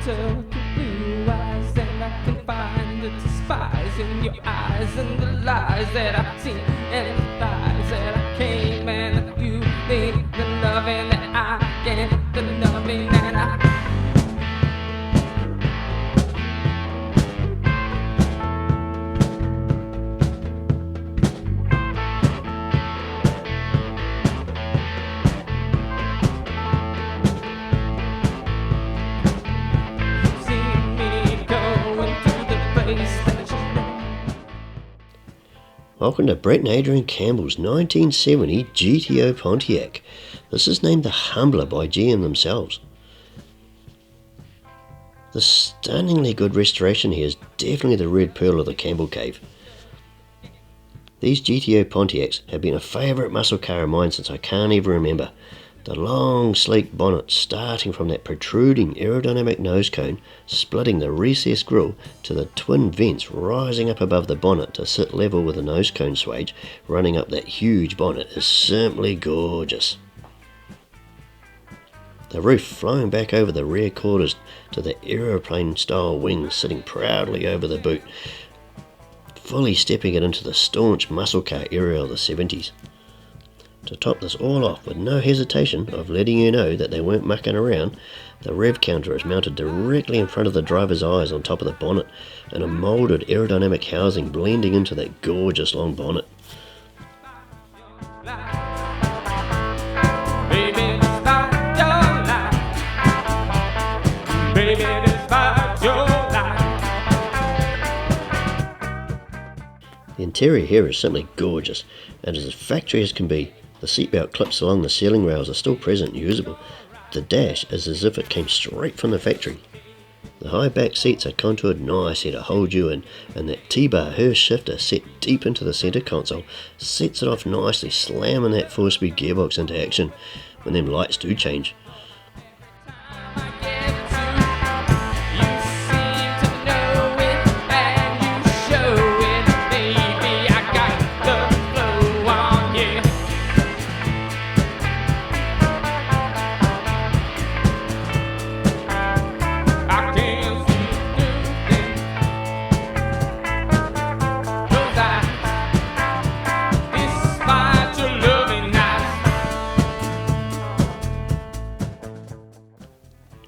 to blue eyes, and I can find the despise in your eyes and the lies that I've seen and the thighs that I came and you need the loving that I get, the loving that I. Welcome to Brent Adrienne Campbell's 1970 GTO Pontiac. This is named the Humbler by GM themselves. The stunningly good restoration here is definitely the red pearl of the Campbell cave. These GTO Pontiacs have been a favourite muscle car of mine since I can't even remember. The long, sleek bonnet starting from that protruding aerodynamic nose cone, splitting the recessed grille to the twin vents rising up above the bonnet to sit level with the nose cone swage running up that huge bonnet is simply gorgeous. The roof flowing back over the rear quarters to the aeroplane style wings sitting proudly over the boot, fully stepping it into the staunch muscle car era of the 70s. To top this all off, with no hesitation of letting you know that they weren't mucking around, the rev counter is mounted directly in front of the driver's eyes on top of the bonnet, and a moulded aerodynamic housing blending into that gorgeous long bonnet. The interior here is simply gorgeous, and as factory as can be. The seatbelt clips along the ceiling rails are still present and usable. The dash is as if it came straight from the factory. The high back seats are contoured nicely to hold you in, and that T-bar Hurst shifter set deep into the centre console sets it off nicely, slamming that 4-speed gearbox into action when them lights do change.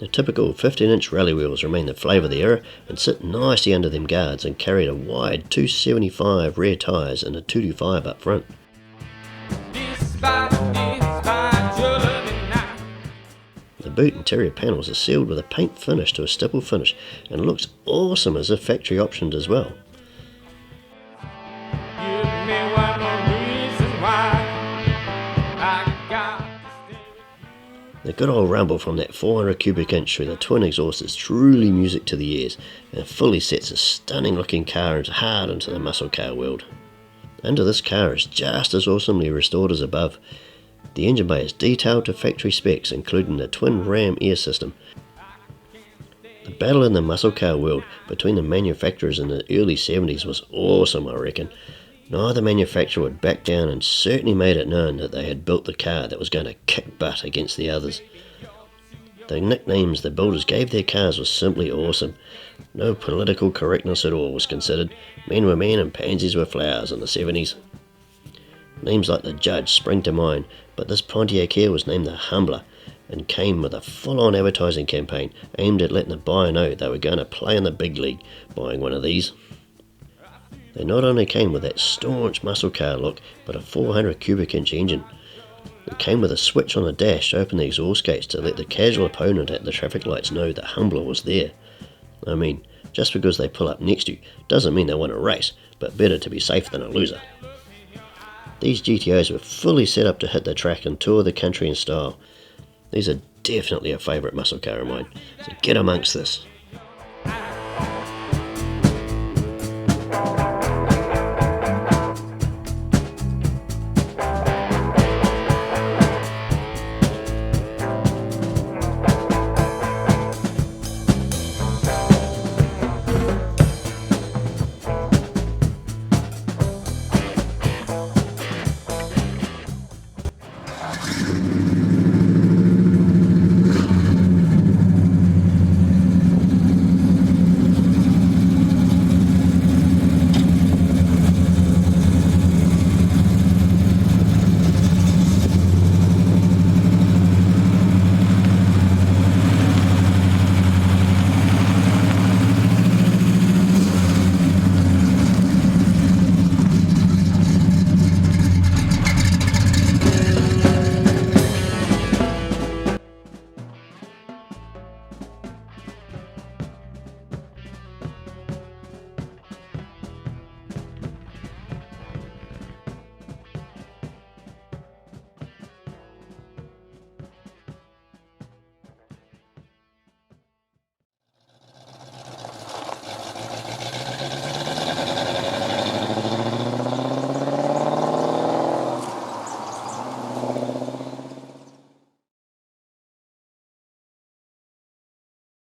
The typical 15-inch rally wheels remain the flavour of the era and sit nicely under them guards and carried a wide 275 rear tyres and a 225 up front. The boot interior panels are sealed with a paint finish to a stipple finish and looks awesome as if factory optioned as well. The good old rumble from that 400 cubic inch through the twin exhaust is truly music to the ears and fully sets a stunning looking car hard into the muscle car world. Under this car is just as awesomely restored as above. The engine bay is detailed to factory specs, including the twin ram air system. The battle in the muscle car world between the manufacturers in the early 70s was awesome, I reckon. Neither manufacturer would back down and certainly made it known that they had built the car that was going to kick butt against the others. The nicknames the builders gave their cars were simply awesome. No political correctness at all was considered. Men were men and pansies were flowers in the 70s. Names like the Judge spring to mind, but this Pontiac here was named the Humbler and came with a full-on advertising campaign aimed at letting the buyer know they were going to play in the big league buying one of these. They not only came with that staunch muscle car look, but a 400 cubic inch engine. It came with a switch on the dash to open the exhaust gates to let the casual opponent at the traffic lights know the Humbler was there. I mean, just because they pull up next to you doesn't mean they want to race, but better to be safe than a loser. These GTOs were fully set up to hit the track and tour the country in style. These are definitely a favourite muscle car of mine, so get amongst this.